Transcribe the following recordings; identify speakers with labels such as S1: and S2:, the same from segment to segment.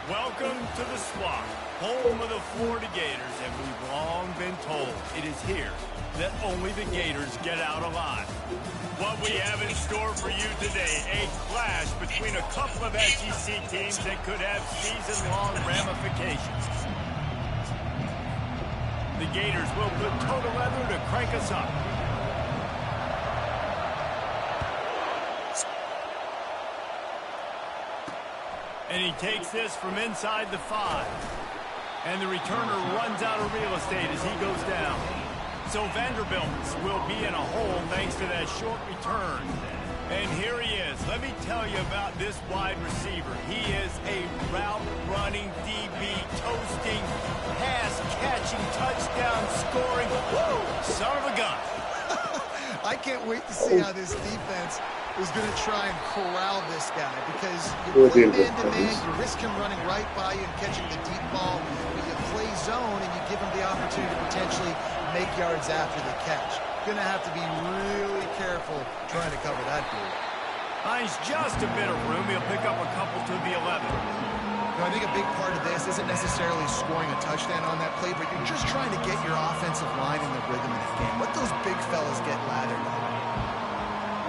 S1: Welcome to the Swamp, home of the Florida Gators, and we've long been told it is here that only the Gators get out alive. What we have in store for you today, a clash between a couple of SEC teams that could have season-long ramifications. The Gators will put total leather to crank us up. And he takes this from inside the 5. And the returner runs out of real estate as he goes down. So Vanderbilt will be in a hole thanks to that short return. And here he is. Let me tell you about this wide receiver. He is a route-running DB, toasting, pass-catching, touchdown-scoring, son of a gun.
S2: I can't wait to see how this defense is going to try and corral this guy, because you play man-to-man, you risk him running right by you and catching the deep ball, but you play zone and you give him the opportunity to potentially make yards after the catch. Going to have to be really careful trying to cover that dude.
S1: Finds just a bit of room. He'll pick up a couple to the 11.
S2: I think a big part of this isn't necessarily scoring a touchdown on that play, but you're just trying to get your offensive line in the rhythm of the game. Let those big fellas get lathered up.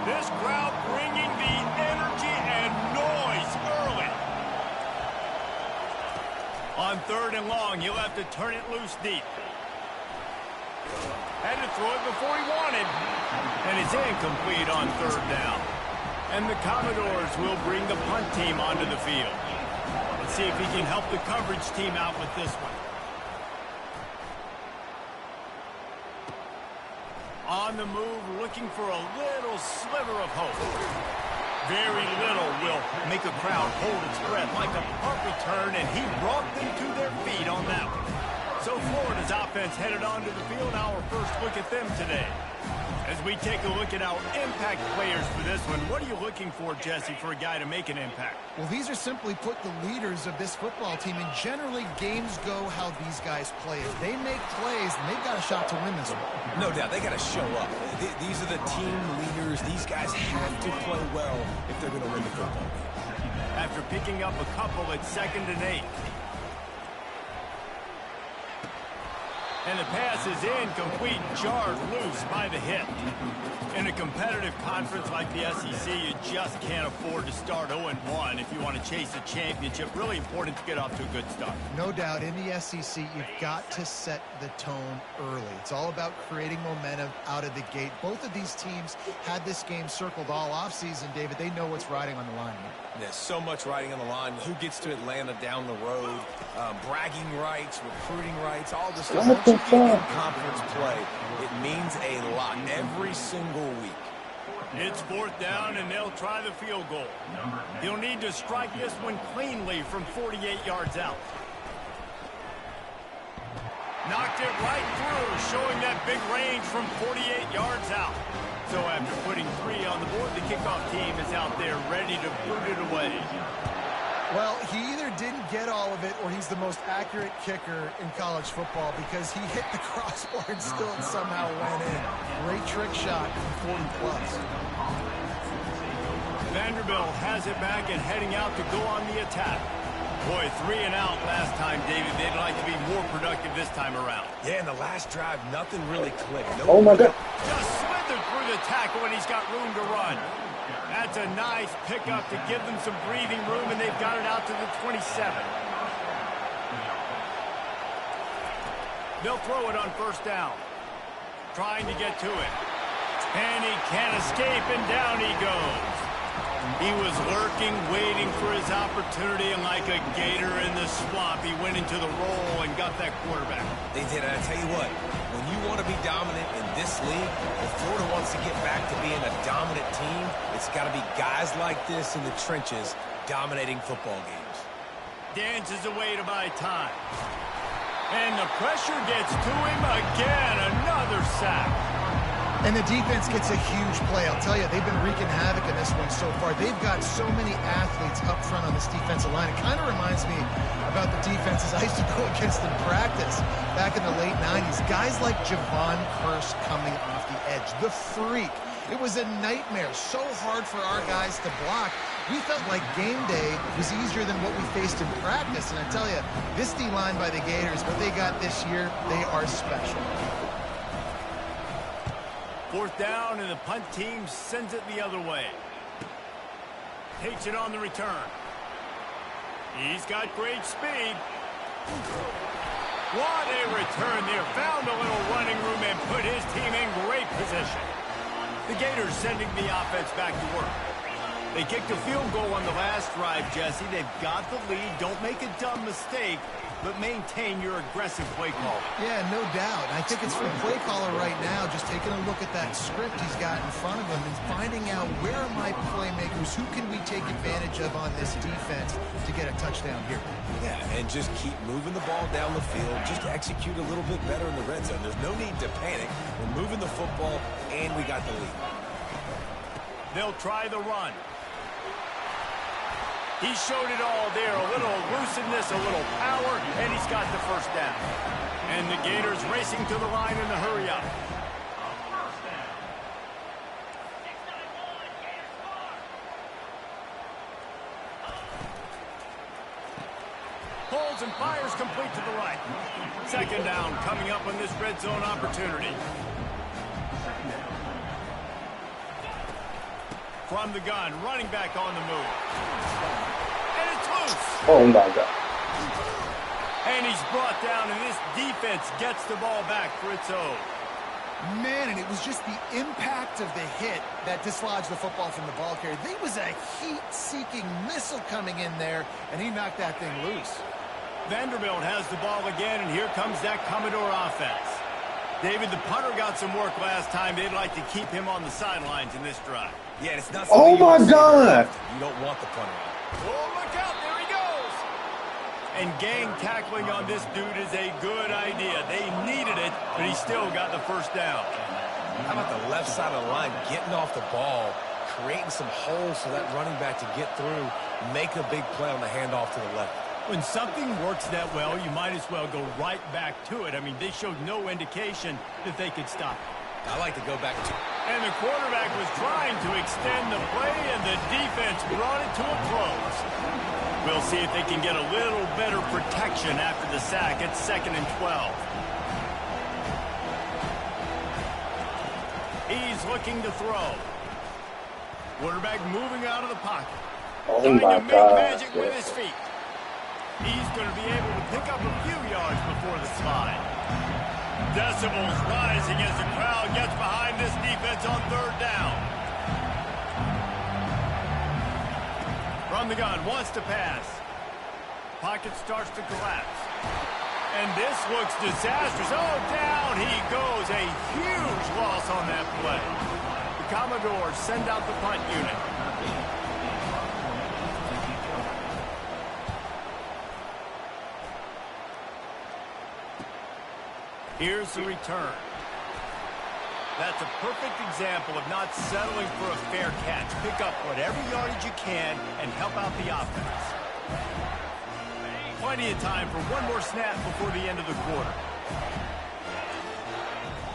S1: This crowd bringing the energy and noise early. On 3rd and long, he'll have to turn it loose deep. Had to throw it before he wanted. And it's incomplete on 3rd down. And the Commodores will bring the punt team onto the field. Let's see if he can help the coverage team out with this one. On the move, looking for a little sliver of hope. Very little will make a crowd hold its breath like a punt return, and he brought them to their feet on that one. So Florida's offense headed onto the field. Our first look at them today. As we take a look at our impact players for this one, what are you looking for, Jesse, for a guy to make an impact?
S2: Well, these are simply put the leaders of this football team, and generally games go how these guys play. If they make plays, then they've got a shot to win this one.
S3: No doubt, they got to show up. These are the team leaders. These guys have to play well if they're going to win the football game.
S1: After picking up a couple at 2nd and 8. And the pass is incomplete, jarred loose by the hip. In a competitive conference like the SEC, you just can't afford to start 0-1 if you want to chase a championship. Really important to get off to a good start.
S2: No doubt, in the SEC, you've got to set the tone early. It's all about creating momentum out of the gate. Both of these teams had this game circled all offseason, David. They know what's riding on the line here.
S3: There's so much riding on the line. Who gets to Atlanta down the road? Bragging rights, recruiting rights, all this stuff. Once you get in conference play, it means a lot every single week.
S1: It's 4th down, and they'll try the field goal. He'll need to strike this one cleanly from 48 yards out. Knocked it right through, showing that big range from 48 yards out. So after putting 3 on the board, the kickoff team is out there ready to boot it away.
S2: Well, he either didn't get all of it or he's the most accurate kicker in college football, because he hit the crossbar and still somehow went in. Great trick shot from 40+.
S1: Vanderbilt has it back and heading out to go on the attack. Boy, 3 and out last time, David. They'd like to be more productive this time around.
S3: Yeah, in the last drive, nothing really clicked.
S4: Oh, my God.
S1: Just slithered through the tackle, and he's got room to run. That's a nice pickup to give them some breathing room, and they've got it out to the 27. They'll throw it on 1st down. Trying to get to it. And he can't escape, and down he goes. He was lurking, waiting for his opportunity, and like a gator in the swamp, he went into the roll and got that quarterback.
S3: They did, and I tell you what, when you want to be dominant in this league, if Florida wants to get back to being a dominant team, it's got to be guys like this in the trenches dominating football games.
S1: Dances away to buy time. And the pressure gets to him again, another sack.
S2: And the defense gets a huge play. I'll tell you, they've been wreaking havoc in this one so far. They've got so many athletes up front on this defensive line. It kind of reminds me about the defenses I used to go against in practice back in the late 90s. Guys like Javon Curse coming off the edge. The freak. It was a nightmare. So hard for our guys to block. We felt like game day was easier than what we faced in practice. And I tell you, this D-line by the Gators, what they got this year, they are special.
S1: 4th down, and the punt team sends it the other way. Takes it on the return. He's got great speed. What a return there. Found a little running room and put his team in great position. The Gators sending the offense back to work. They kicked a field goal on the last drive, Jesse. They've got the lead. Don't make a dumb mistake, but maintain your aggressive play call.
S2: Yeah, no doubt. I think it's for the play caller right now, just taking a look at that script he's got in front of him and finding out where are my playmakers, who can we take advantage of on this defense to get a touchdown here.
S3: Yeah, and just keep moving the ball down the field. Just execute a little bit better in the red zone. There's no need to panic. We're moving the football, and we got the lead.
S1: They'll try the run. He showed it all there, a little elusiveness, a little power, and he's got the first down. And the Gators racing to the line in the hurry up. Pulls and fires complete to the right. 2nd down coming up on this red zone opportunity. From the gun, running back on the move. And it's loose.
S4: Oh, my God.
S1: And he's brought down, and this defense gets the ball back for its own.
S2: Man, and it was just the impact of the hit that dislodged the football from the ball carrier. There was a heat-seeking missile coming in there, and he knocked that thing loose.
S1: Vanderbilt has the ball again, and here comes that Commodore offense. David, the punter got some work last time. They'd like to keep him on the sidelines in this drive.
S3: Yeah, it's not
S4: Oh, my God.
S3: You don't want the punter out.
S1: Oh, look out. There he goes. And gang tackling on this dude is a good idea. They needed it, but he still got the first down.
S3: How about the left side of the line, getting off the ball, creating some holes for that running back to get through, make a big play on the handoff to the left.
S1: When something works that well, you might as well go right back to it. I mean, they showed no indication that they could stop it.
S3: I like to go back to...
S1: And the quarterback was trying to extend the play, and the defense brought it to a close. We'll see if they can get a little better protection after the sack. It's 2nd and 12. He's looking to throw. Quarterback moving out of the pocket.
S4: Oh,
S1: Trying
S4: my
S1: to make
S4: God.
S1: magic with his feet. He's going to be able to pick up a few yards before the slide. Decibels rising as the crowd gets behind this defense on 3rd down. From the gun, wants to pass. Pocket starts to collapse. And this looks disastrous. Oh, down he goes. A huge loss on that play. The Commodores send out the punt unit. Here's the return. That's a perfect example of not settling for a fair catch. Pick up whatever yardage you can and help out the offense. Plenty of time for one more snap before the end of the quarter.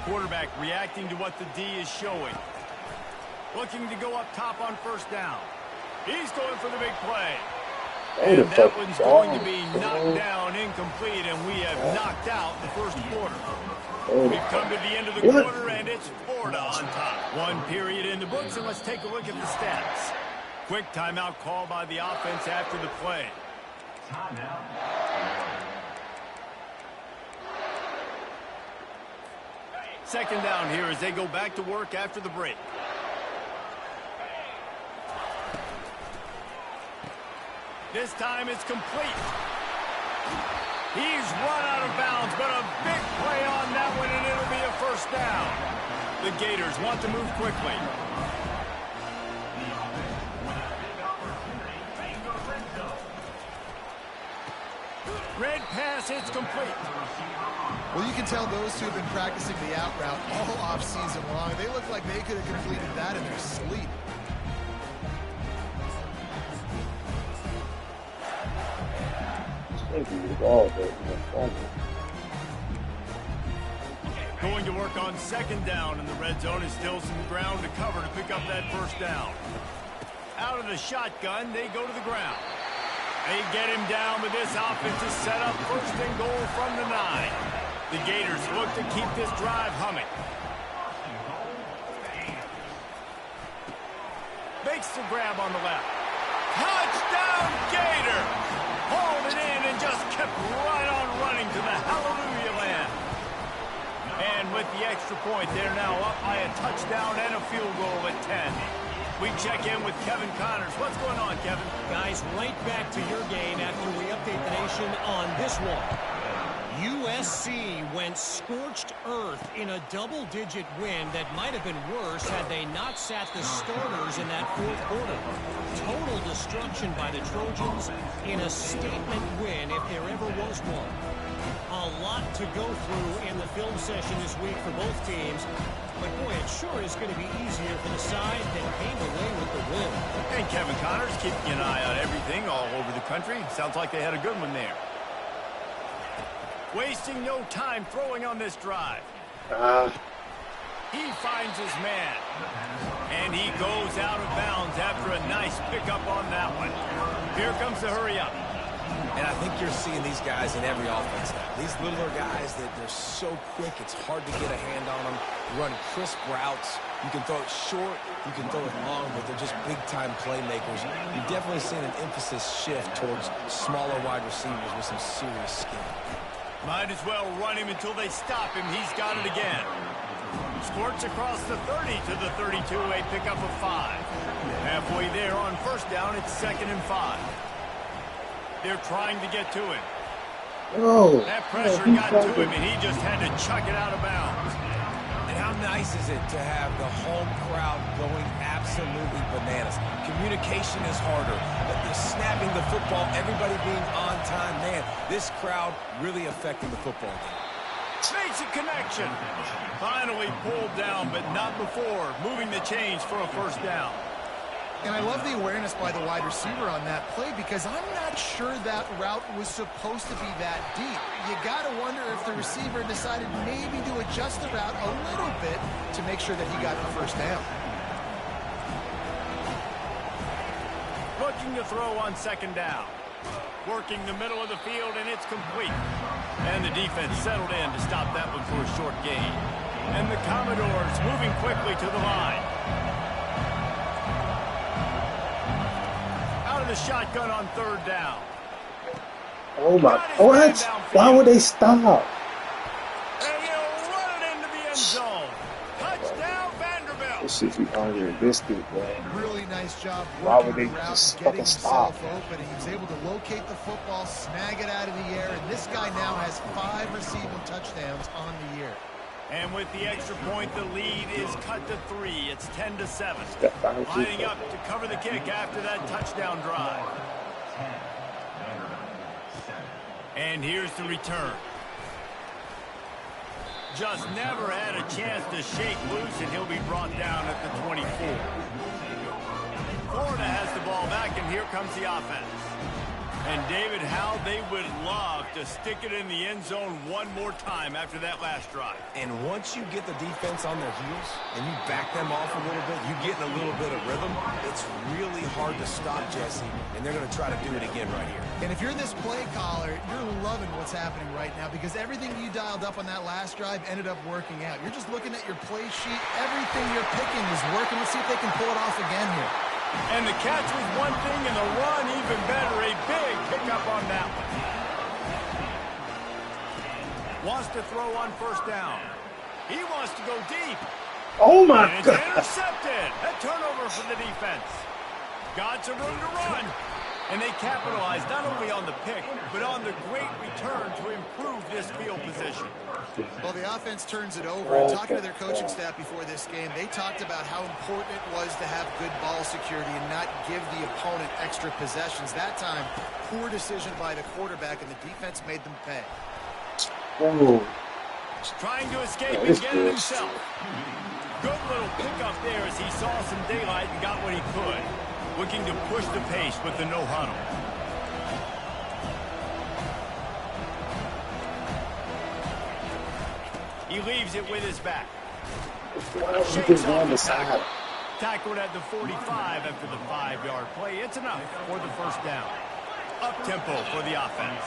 S1: Quarterback reacting to what the D is showing. Looking to go up top on 1st down. He's going for the big play. And that one's going to be knocked down incomplete, and we have knocked out the 1st quarter. We've come to the end of the quarter, and it's Florida on top. 1 period in the books, and let's take a look at the stats. Quick timeout call by the offense after the play. Second down here as they go back to work after the break. This time it's complete. He's run out of bounds, but a big play on that one, and it'll be a 1st down. The Gators want to move quickly. Red pass, it's complete.
S2: Well, you can tell those two have been practicing the out route all off-season long. They look like they could have completed that in their sleep.
S1: Going to work on 2nd down in the red zone, is still some ground to cover to pick up that 1st down. Out of the shotgun, they go to the ground. They get him down, but this offense is set up 1st and goal from the 9. The Gators look to keep this drive humming. Makes the grab on the left. Touchdown, Gator! Hauled it in and just kept right on running to the hallelujah land. And with the extra point, they're now up by a touchdown and a field goal at 10. We check in with Kevin Connors. What's going on, Kevin?
S4: Guys, right back to your game after we update the nation on this one. USC went scorched earth in a double-digit win that might have been worse had they not sat the starters in that 4th quarter. Total destruction by the Trojans in a statement win if there ever was one. A lot to go through in the film session this week for both teams. But, boy, it sure is going to be easier for the side that came away with the win.
S1: And Kevin Connors keeping an eye on everything all over the country. Sounds like they had a good one there. Wasting no time throwing on this drive. He finds his man. And he goes out of bounds after a nice pickup on that one. Here comes the hurry up.
S3: And I think you're seeing these guys in every offense now. These littler guys, that they're so quick, it's hard to get a hand on them. Run crisp routes. You can throw it short, you can throw it long, but they're just big-time playmakers. You've definitely seen an emphasis shift towards smaller wide receivers with some serious skill.
S1: Might as well run him until they stop him. He's got it again. Squirts across the 30 to the 32, a pickup of 5. Halfway there on 1st down, it's 2nd and 5. They're trying to get to him.
S5: Oh,
S1: that pressure got to him, and he just had to chuck it out of bounds.
S3: And how nice is it to have the home crowd going absolutely bananas? Communication is harder. But they're snapping the football, everybody being on time. Man, this crowd really affecting the football game.
S1: Makes a connection. Finally pulled down, but not before. Moving the chains for a 1st down.
S2: And I love the awareness by the wide receiver on that play because I'm not sure that route was supposed to be that deep. You got to wonder if the receiver decided maybe to adjust the route a little bit to make sure that he got the 1st down.
S1: Looking to throw on 2nd down. Working the middle of the field, and it's complete. And the defense settled in to stop that one for a short gain. And the Commodores moving quickly to the line. The shotgun on 3rd down.
S5: Oh my! What? Why would they stop?
S1: And he'll run it into the end zone. Touchdown, Vanderbilt.
S5: This should be arguing biscuit, bro.
S2: Really nice job.
S5: Why would they just fucking stop?
S2: Open. He was able to locate the football, snag it out of the air, and this guy now has 5 receiving touchdowns on the year.
S1: And with the extra point, the lead is cut to 3. It's 10-7. Lining up to cover the kick after that touchdown drive. And here's the return. Just never had a chance to shake loose, and he'll be brought down at the 24. Florida has the ball back, and here comes the offense. And David, how they would love to stick it in the end zone one more time after that last drive.
S3: And once you get the defense on their heels and you back them off a little bit, you get in a little bit of rhythm, it's really hard to stop, Jesse, and they're going to try to do it again right here.
S2: And if you're this play caller, you're loving what's happening right now because everything you dialed up on that last drive ended up working out. You're just looking at your play sheet. Everything you're picking is working. Let's see if they can pull it off again here.
S1: And the catch was one thing, and the run even better. A big pickup on that one. Wants to throw on 1st down. He wants to go deep.
S5: Oh, my
S1: and it's
S5: God.
S1: Intercepted. A turnover for the defense. Got some room to run. And they capitalized not only on the pick, but on the great return to improve this field position.
S2: Well, the offense turns it over. And talking to their coaching staff before this game, they talked about how important it was to have good ball security and not give the opponent extra possessions. That time, poor decision by the quarterback, and the defense made them pay.
S5: Oh.
S1: Trying to escape and get it himself. Good little pickup there as he saw some daylight and got what he could. Looking to push the pace with the no huddle. He leaves it with his back.
S5: Why don't you just go on the side?
S1: Tackled at the 45 after the 5-yard play. It's enough for the first down. Up-tempo for the offense.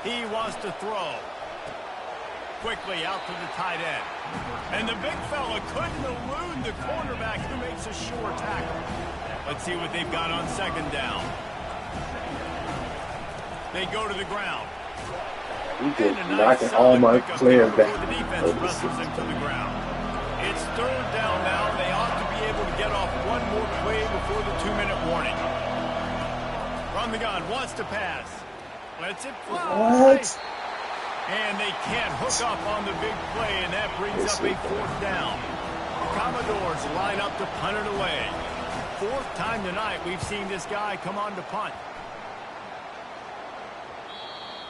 S1: He wants to throw. Quickly out to the tight end. And the big fella couldn't elude the cornerback who makes a sure tackle. Let's see what they've got on second down. They go to the ground.
S5: He just knocking all my players back.
S1: The defense wrestles him to the ground. It's third down now. They ought to be able to get off one more play before the 2-minute warning. From the gun, wants to pass. Lets it fly.
S5: What?
S1: And they can't hook up on the big play, and that brings up a fourth down. The Commodores line up to punt it away. Fourth time tonight we've seen this guy come on to punt.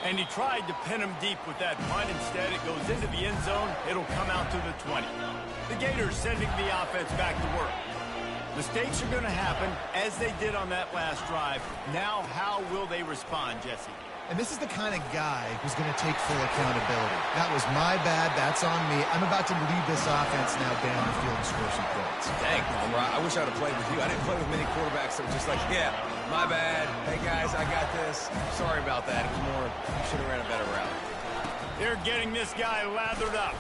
S1: And he tried to pin him deep with that punt. Instead, it goes into the end zone. It'll come out to the 20. The Gators sending the offense back to work. Mistakes are going to happen, as they did on that last drive. Now, how will they respond, Jesse?
S2: And this is the kind of guy who's going to take full accountability. That was my bad. That's on me. I'm about to lead this offense now down the field and score some points.
S3: Dang, I wish I'd have played with you. I didn't play with many quarterbacks that were just like, yeah, my bad. Hey, guys, I got this. Sorry about that. It was more, you should have ran a better route.
S1: They're getting this guy lathered up.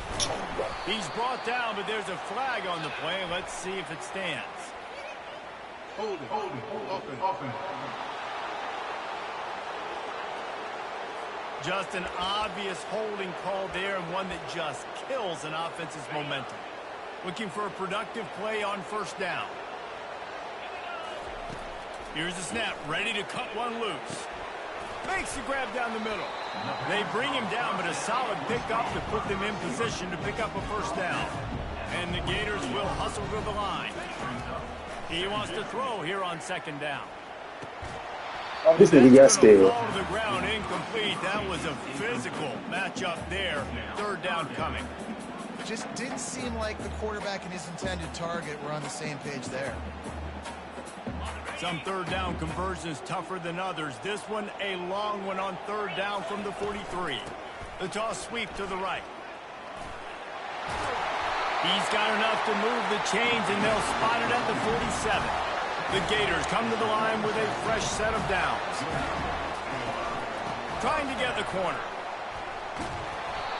S1: He's brought down, but there's a flag on the play. Let's see if it stands.
S6: Hold it, open.
S1: Just an obvious holding call there, and one that just kills an offense's momentum. Looking for a productive play on first down. Here's the snap, ready to cut one loose. Makes the grab down the middle. They bring him down, but a solid pickup to put them in position to pick up a first down. And the Gators will hustle to the line. He wants to throw here on second down.
S5: Oh, this nigga got scared.
S1: Fall to the ground, incomplete. That was a physical matchup there. Third down coming.
S2: Just didn't seem like the quarterback and his intended target were on the same page there.
S1: Some third down conversions tougher than others. This one a long one on third down from the 43. The toss sweep to the right. He's got enough to move the chains, and they'll spot it at the 47. The Gators come to the line with a fresh set of downs. Trying to get the corner.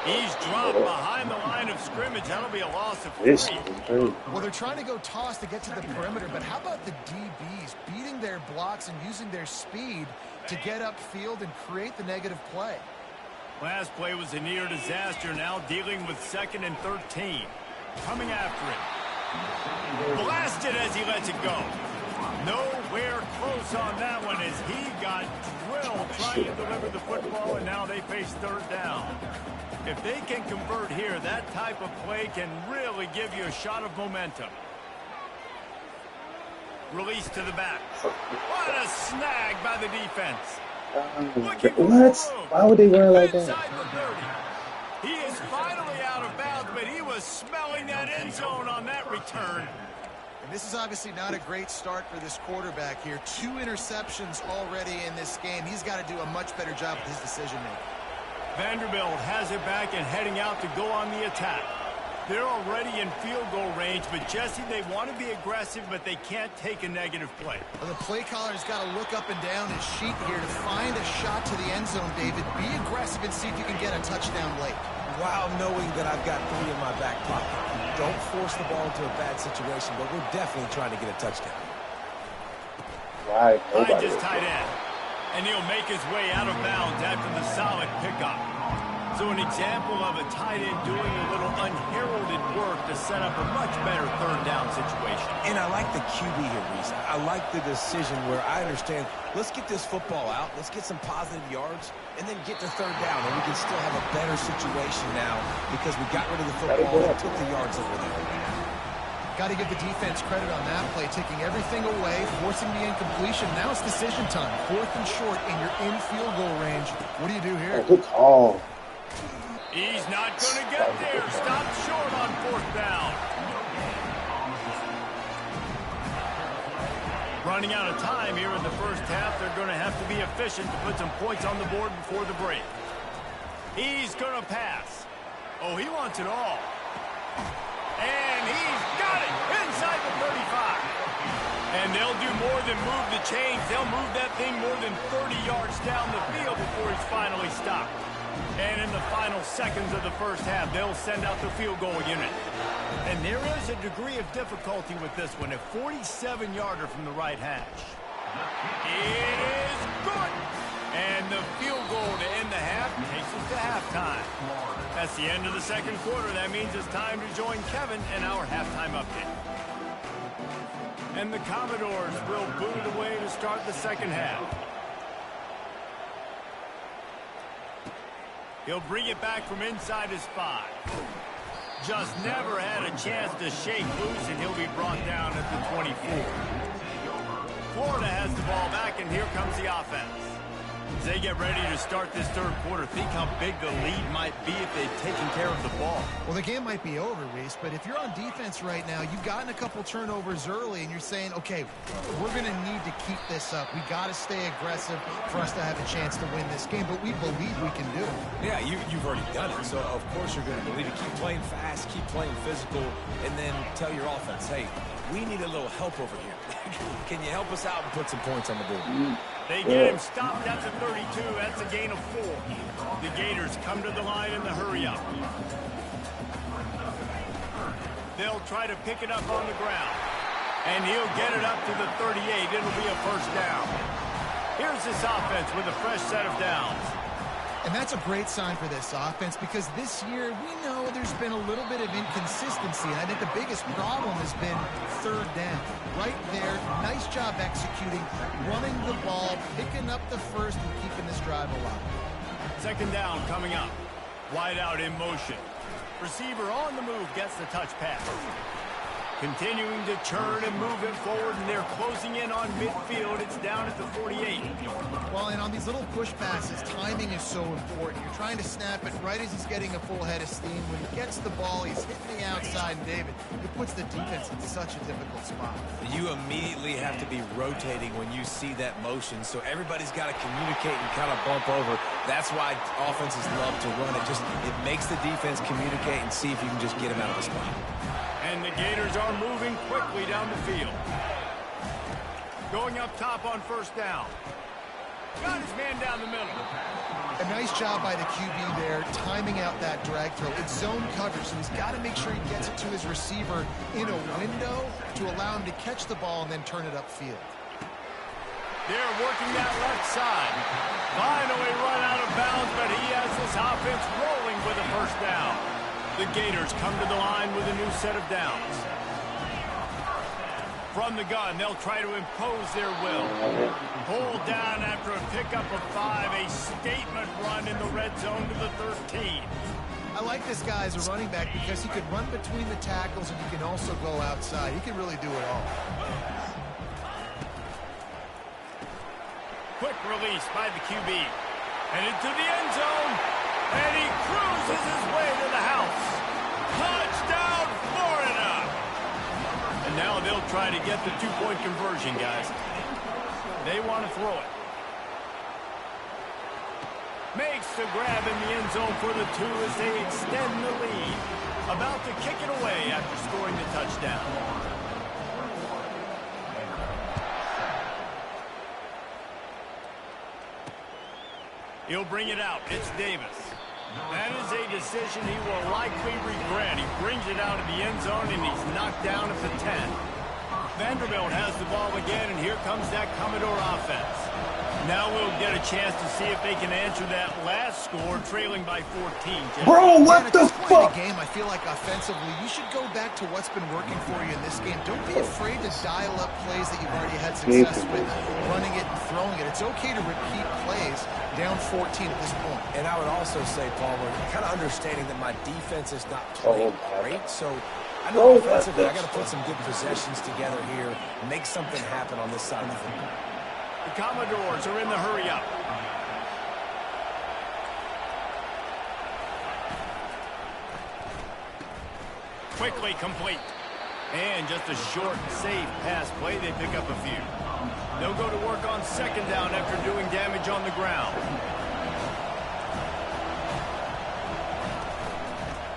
S1: He's dropped behind the line of scrimmage. That'll be a loss of 3.
S2: Well, they're trying to go toss to get to the perimeter, but how about the DBs beating their blocks and using their speed to get upfield and create the negative play?
S1: Last play was a near disaster. Now dealing with 2nd and 13. Coming after him. Blasted as he lets it go. Nowhere close on that one as he got drilled trying to deliver the football, and now they face third down. If they can convert here, that type of play can really give you a shot of momentum. Release to the back. What a snag by the defense.
S5: What? Why would they run like that?
S1: Inside the 30. He is finally out of bounds, but he was smelling that end zone on that return.
S2: And this is obviously not a great start for this quarterback here. 2 interceptions already in this game. He's got to do a much better job with his decision-making.
S1: Vanderbilt has it back and heading out to go on the attack. They're already in field goal range, but Jesse, they want to be aggressive, but they can't take a negative play.
S2: Well, the play caller's got to look up and down his sheet here to find a shot to the end zone, David. Be aggressive and see if you can get a touchdown late.
S3: While knowing that I've got 3 in my back pocket. Don't force the ball into a bad situation, but we're definitely trying to get a touchdown.
S5: Right.
S1: Finds his tight end, and he'll make his way out of bounds after the solid pickup. So an example of a tight end doing a little unheralded work to set up a much better third down situation.
S3: And I like the QB here, Reese. I like the decision where I understand, let's get this football out, let's get some positive yards, and then get to third down, and we can still have a better situation now because we got rid of the football and took the yards that were there.
S2: Got to give the defense credit on that play, taking everything away, forcing the incompletion. Now it's decision time. 4th and short, and you're in field goal range. What do you do here?
S5: Good call.
S1: He's not going to get there. Stopped short on 4th down. Running out of time here in the first half. They're going to have to be efficient to put some points on the board before the break. He's going to pass. Oh, he wants it all. And he's got it inside the 35. And they'll do more than move the chains. They'll move that thing more than 30 yards down the field before he's finally stopped. And in the final seconds of the first half, they'll send out the field goal unit. And there is a degree of difficulty with this one. A 47-yarder from the right hash. It is good. And the field goal to end the half takes us to halftime. That's the end of the second quarter. That means it's time to join Kevin in our halftime update. And the Commodores will boot it away to start the second half. He'll bring it back from inside his 5. Just never had a chance to shake loose, and he'll be brought down at the 24. Florida has the ball back, and here comes the offense. As they get ready to start this third quarter, think how big the lead might be if they've taken care of the ball.
S2: Well, the game might be over, Reese, but if you're on defense right now, you've gotten a couple turnovers early, and you're saying, okay, we're going to need to keep this up. We got to stay aggressive for us to have a chance to win this game, but we believe we can do it.
S3: Yeah, you've already done it, so of course you're going to believe it. Keep playing fast, keep playing physical, and then tell your offense, hey, we need a little help over here. Can you help us out and put some points on the board?
S1: They get him stopped at the 32. That's a gain of 4. The Gators come to the line in the hurry-up. They'll try to pick it up on the ground. And he'll get it up to the 38. It'll be a first down. Here's this offense with a fresh set of downs.
S2: And that's a great sign for this offense because this year we know there's been a little bit of inconsistency. And I think the biggest problem has been third down. Right there, nice job executing, running the ball, picking up the first, and keeping this drive alive.
S1: Second down coming up. Wide out in motion. Receiver on the move gets the touch pass. Continuing to turn and move it forward, and they're closing in on midfield. It's down at the 48.
S2: Well, and on these little push passes, timing is so important. You're trying to snap it right as he's getting a full head of steam. When he gets the ball, he's hitting the outside, and David, it puts the defense in such a difficult spot.
S3: You immediately have to be rotating when you see that motion, so everybody's got to communicate and kind of bump over. That's why offenses love to run it. It makes the defense communicate and see if you can just get him out of the spot.
S1: And the Gators are moving quickly down the field. Going up top on first down. Got his man down the middle.
S2: A nice job by the QB there, timing out that drag throw. It's zone coverage, so he's got to make sure he gets it to his receiver in a window to allow him to catch the ball and then turn it upfield.
S1: They're working that left side. Finally run out of bounds, but he has this offense rolling with a first down. The Gators come to the line with a new set of downs. From the gun, they'll try to impose their will. Hold down after a pickup of 5, a statement run in the red zone to the 13.
S2: I like this guy as a running back because he can run between the tackles and he can also go outside. He can really do it all.
S1: Quick release by the QB. And into the end zone. And he cruises his way to the house. Touchdown, Florida! And now they'll try to get the two-point conversion, guys. They want to throw it. Makes the grab in the end zone for the 2 as they extend the lead. About to kick it away after scoring the touchdown. He'll bring it out. It's Davis. That is a decision he will likely regret. He brings it out of the end zone, and he's knocked down at the 10. Vanderbilt has the ball again, and here comes that Commodore offense. Now we'll get a chance to see if they can answer that last score, trailing by 14.
S5: Bro, what the fuck?
S2: Game, I feel like offensively, you should go back to what's been working for you in this game. Don't be afraid to dial up plays that you've already had success with, running it and throwing it. It's okay to repeat plays down 14 at this point.
S3: And I would also say, Palmer, kind of understanding that my defense is not playing great, so I know offensively I got to put some good possessions together here, make something happen on this side of the football.
S1: The Commodores are in the hurry-up. Quickly complete. And just a short, safe pass play. They pick up a few. They'll go to work on second down after doing damage on the ground.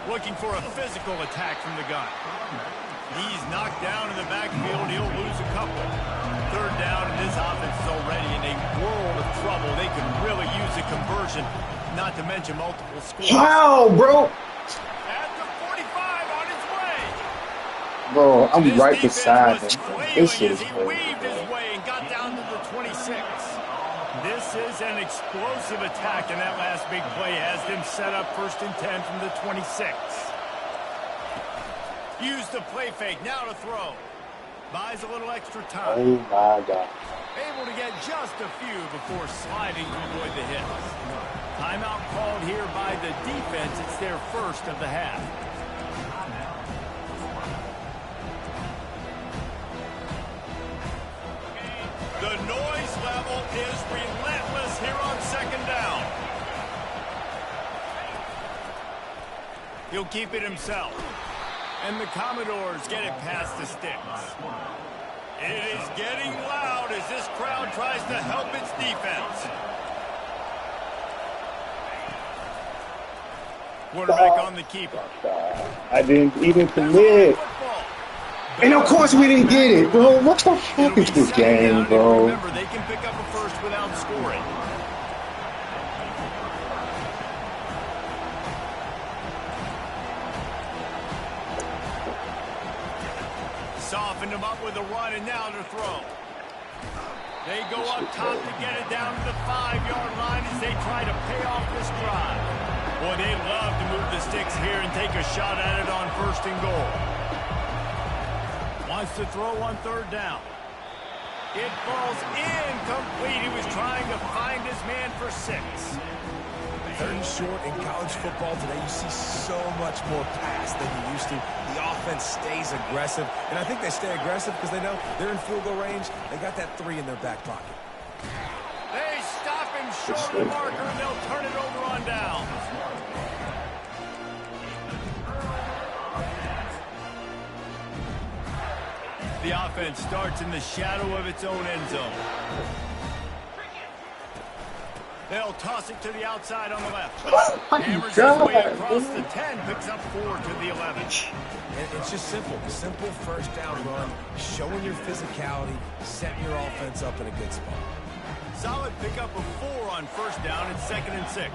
S1: Looking for a physical attack from the gun. He's knocked down in the backfield. He'll lose a couple. Third down, and this offense is already in a world of trouble. They could really use a conversion, not to mention multiple scores.
S5: Wow, bro.
S1: At the 45 on his way.
S5: Bro, I'm right beside him. This
S1: As
S5: is
S1: he
S5: crazy.
S1: weaved his way and got down to the 26. This is an explosive attack, and that last big play has them set up 1st and 10 from the 26. Use the play fake, now to throw. Buys a little extra time.
S5: Oh my God.
S1: Able to get just a few before sliding to avoid the hits. Timeout called here by the defense. It's their first of the half. The noise level is relentless here on 2nd down. He'll keep it himself. And the Commodores get it past the sticks. It is getting loud as this crowd tries to help its defense. Quarterback on the keeper.
S5: I didn't even commit. And of course we didn't get it, bro. What the fuck is this game, bro?
S1: Remember, they can pick up a first without scoring. Softened him up with a run, and now to throw. They go up top to get it down to the 5-yard line as they try to pay off this drive. Boy, they love to move the sticks here and take a shot at it on 1st and goal. Wants to throw on 3rd down. It falls incomplete. He was trying to find his man for 6.
S3: 3rd and short in college football today, you see so much more pass than you used to. The offense stays aggressive, and I think they stay aggressive because they know they're in field goal range. They got that 3 in their back pocket.
S1: They stop him short of the marker, and they'll turn it over on down. The offense starts in the shadow of its own end zone. They'll toss it to the outside on the left. Hammers his way across the 10, picks up 4 to the 11.
S3: And it's just simple. Simple 1st down run, showing your physicality, setting your offense up in a good spot.
S1: Solid pickup of 4 on 1st down and 2nd and 6.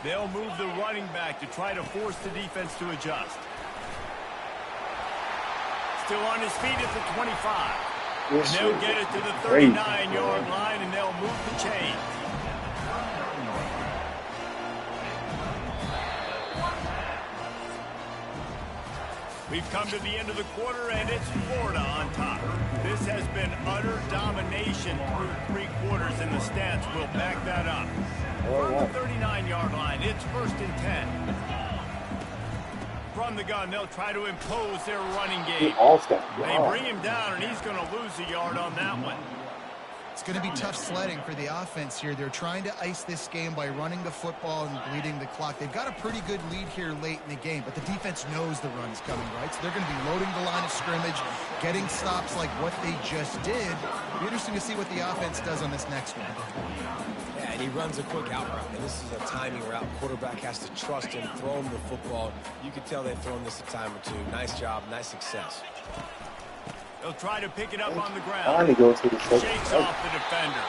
S1: They'll move the running back to try to force the defense to adjust. Still on his feet at the 25. And they'll get it to the 39-yard line, and they'll move the chain. We've come to the end of the quarter, and it's Florida on top. This has been utter domination through 3 quarters, and the stats will back that up. From the 39-yard line, it's 1st and 10. From the gun, they'll try to impose their running game. They bring him down, and he's going to lose a yard on that one.
S2: It's going to be tough sledding for the offense here. They're trying to ice this game by running the football and bleeding the clock. They've got a pretty good lead here late in the game, but the defense knows the run's coming, right? So they're going to be loading the line of scrimmage, getting stops like what they just did. It'll be interesting to see what the offense does on this next one.
S3: Yeah, and he runs a quick out route, and this is a timing route. Quarterback has to trust him, throw him the football. You can tell they've thrown this a time or two. Nice job, nice success.
S1: They'll try to pick it up on the ground. Shakes off the defender.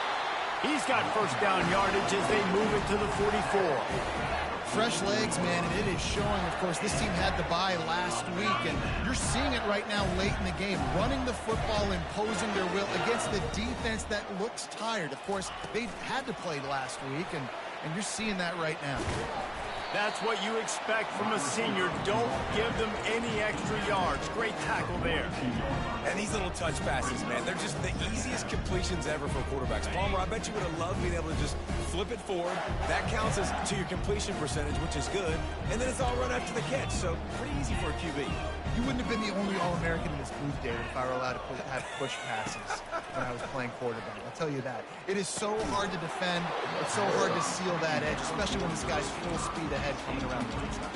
S1: He's got 1st down yardage as they move it to the 44.
S2: Fresh legs, man, and it is showing. Of course, this team had the bye last week, and you're seeing it right now late in the game. Running the football, imposing their will against the defense that looks tired. Of course, they had to play last week, and you're seeing that right now.
S1: That's what you expect from a senior. Don't give them any extra yards. Great tackle there.
S3: And these little touch passes, man, they're just the easiest completions ever for quarterbacks. Palmer, I bet you would have loved being able to just flip it forward. That counts as to your completion percentage, which is good. And then it's all run after the catch, so pretty easy for a QB.
S2: You wouldn't have been the only All-American in this booth, David, if I were allowed to have push passes when I was playing quarterback. I'll tell you that. It is so hard to defend. It's so hard to seal that edge, especially when this guy's full speed ahead coming around the outside.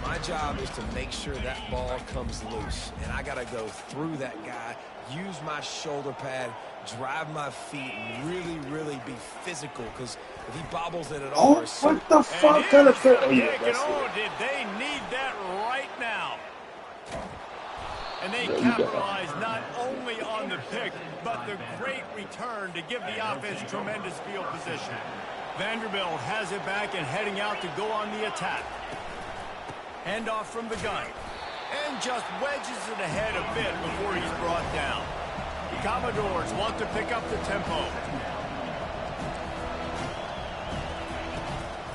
S3: My job is to make sure that ball comes loose, and I got to go through that guy, use my shoulder pad, drive my feet, and really be physical, because if he bobbles it at all...
S5: Oh, what the fuck kind of thing? Oh, yeah, that's it.
S1: Did they need that right now? And they capitalize not only on the pick, but the great return to give the offense tremendous field position. Vanderbilt has it back and heading out to go on the attack. Handoff from the gun. And just wedges it ahead a bit before he's brought down. The Commodores want to pick up the tempo.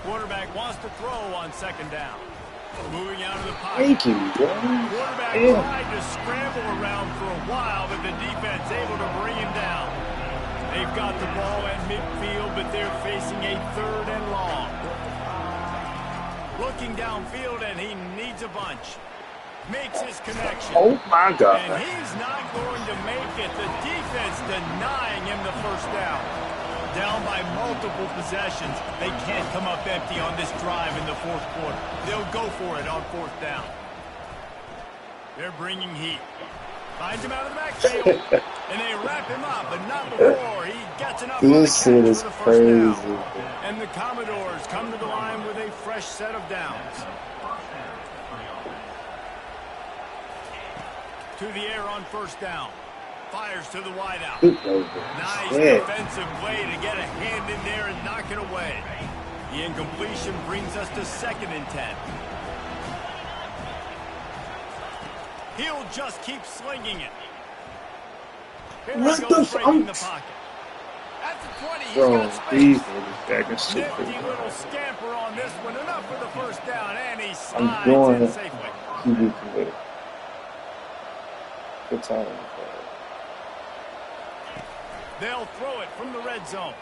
S1: Quarterback wants to throw on second down. Moving out of the pocket.
S5: Thank you, bro.
S1: Quarterback tried to scramble around for a while, but the defense able to bring him down. They've got the ball at midfield, but they're facing a 3rd and long. Looking downfield, and he needs a bunch. Makes his connection.
S5: Oh, my God.
S1: And he's not going to make it. The defense denying him the first down. Down by multiple possessions. They can't come up empty on this drive in the 4th quarter. They'll go for it on 4th down. They're bringing heat. Finds him out of the backfield. And they wrap him up, but not before he gets enough on the catch for the first down. And the Commodores come to the line with a fresh set of downs. To the air on 1st down. Fires to the wideout. Nice defensive play to get a hand in there and knock it away. The incompletion brings us to 2nd and 10. He'll just keep slinging it.
S5: What the fuck?
S1: In the pocket. At the 20, he's got space. Nifty little scamper on this one. Enough for the first down, and he slides in safely.
S5: Good time.
S1: They'll throw it from the red zone.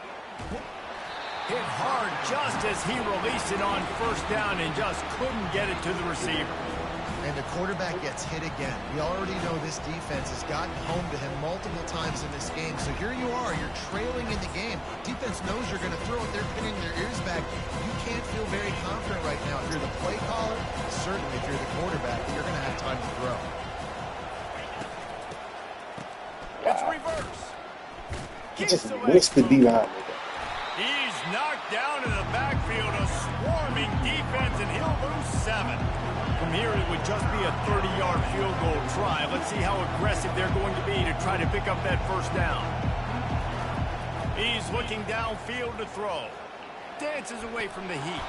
S1: Hit hard just as he released it on 1st down and just couldn't get it to the receiver.
S2: And the quarterback gets hit again. We already know this defense has gotten home to him multiple times in this game. So here you are, you're trailing in the game. Defense knows you're going to throw it. They're pinning their ears back. You can't feel very confident right now. If you're the play caller, certainly if you're the quarterback, you're going to have time to throw.
S1: It's reverse.
S5: He just missed the D-line.
S1: He's knocked down in the backfield, a swarming defense, and he'll lose 7. From here, it would just be a 30-yard field goal try. Let's see how aggressive they're going to be to try to pick up that 1st down. He's looking downfield to throw. Dances away from the heat.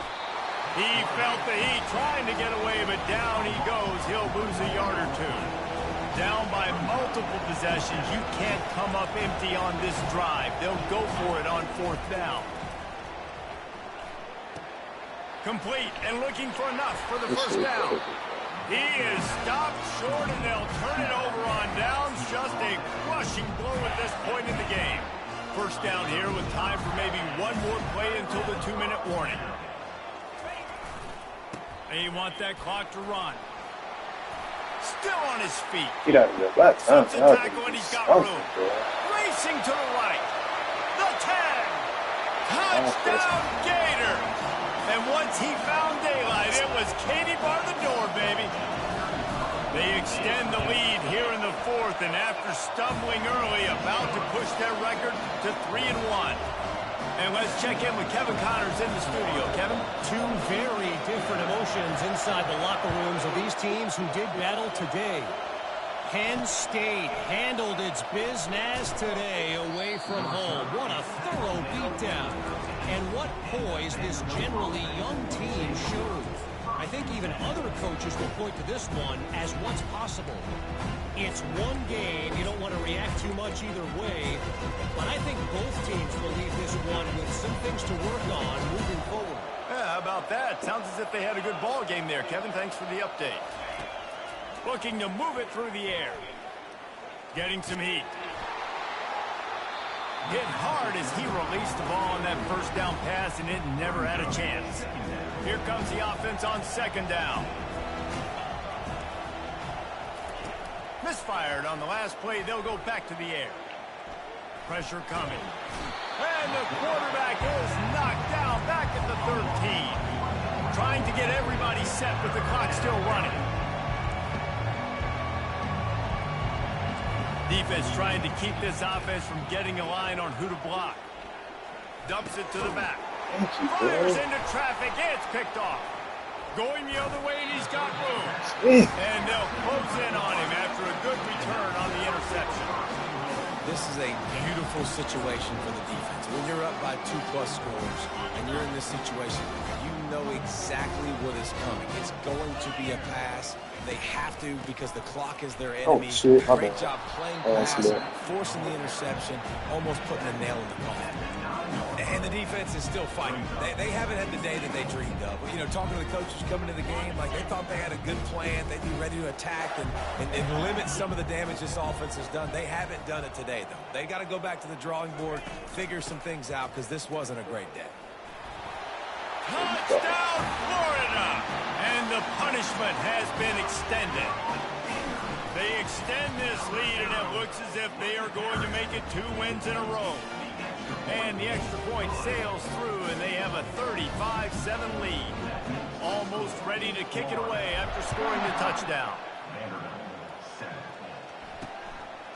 S1: He felt the heat trying to get away, but down he goes. He'll lose a yard or 2. Down by multiple possessions. You can't come up empty on this drive. They'll go for it on 4th down. Complete and looking for enough for the 1st down. He is stopped short, and they'll turn it over on downs. Just a crushing blow at this point in the game. 1st down here with time for maybe one more play until the 2-minute warning. They want that clock to run. Still on his feet.
S5: Get out of there. That's
S1: tackle, and he's got room. Racing to the right. The 10. Touchdown, Gator. And once he found daylight, it was Katie bar the door, baby. They extend the lead here in the 4th, and after stumbling early, about to push their record to 3-1. And let's check in with Kevin Connors in the studio. Kevin?
S4: 2 very different emotions inside the locker rooms of these teams who did battle today. Penn State handled its business today away from home. What a thorough beatdown. And what poise this generally young team showed. I think even other coaches will point to this one as what's possible. It's one game. You don't want to react too much either way. But I think both teams will leave this one with some things to work on moving forward.
S1: Yeah, how about that? Sounds as if they had a good ball game there, Kevin. Thanks for the update. Looking to move it through the air. Getting some heat. Hit hard as he released the ball on that 1st down pass, and it never had a chance. Here comes the offense on 2nd down. Misfired on the last play. They'll go back to the air. Pressure coming. And the quarterback is knocked down back at the 13. trying to get everybody set with the clock still running. Defense trying to keep this offense from getting a line on who to block. Dumps it to the back. Fires into traffic. It's picked off. Going the other way, and he's got room. And they'll close in on him after a good return on the interception.
S3: This is a beautiful situation for the defense. When you're up by 2+ scores and you're in this situation, you know exactly what is coming. It's going to be a pass. They have to because the clock is their enemy. Great job playing pass, forcing the interception, almost putting a nail in the coffin. And the defense is still fighting. They haven't had the day that they dreamed of. You know, talking to the coaches coming to the game, like they thought they had a good plan. They'd be ready to attack and limit some of the damage this offense has done. They haven't done it today, though. They got to go back to the drawing board, figure some things out, because this wasn't a great day.
S1: Touchdown, Florida! And the punishment has been extended. They extend this lead, and it looks as if they are going to make it 2 wins in a row. And the extra point sails through, and they have a 35-7 lead. Almost ready to kick it away after scoring the touchdown.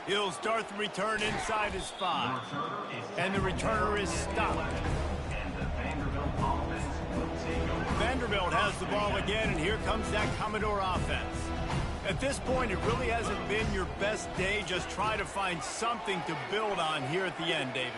S1: He'll start the return inside his 5. And the returner is stopped. Vanderbilt has the ball again, and here comes that Commodore offense. At this point, it really hasn't been your best day. Just try to find something to build on here at the end, David.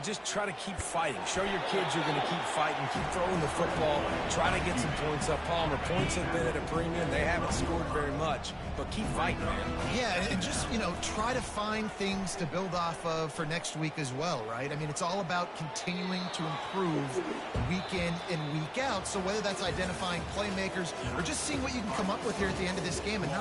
S3: Just try to keep fighting. Show your kids you're going to keep fighting. Keep throwing the football. Try to get some points up. Palmer, points have been at a premium. They haven't scored very much, but keep fighting, man.
S2: Yeah, and just, you know, try to find things to build off of for next week as well, right? I mean, it's all about continuing to improve week in and week out. So whether that's identifying playmakers or just seeing what you can come up with here at the end of this game and not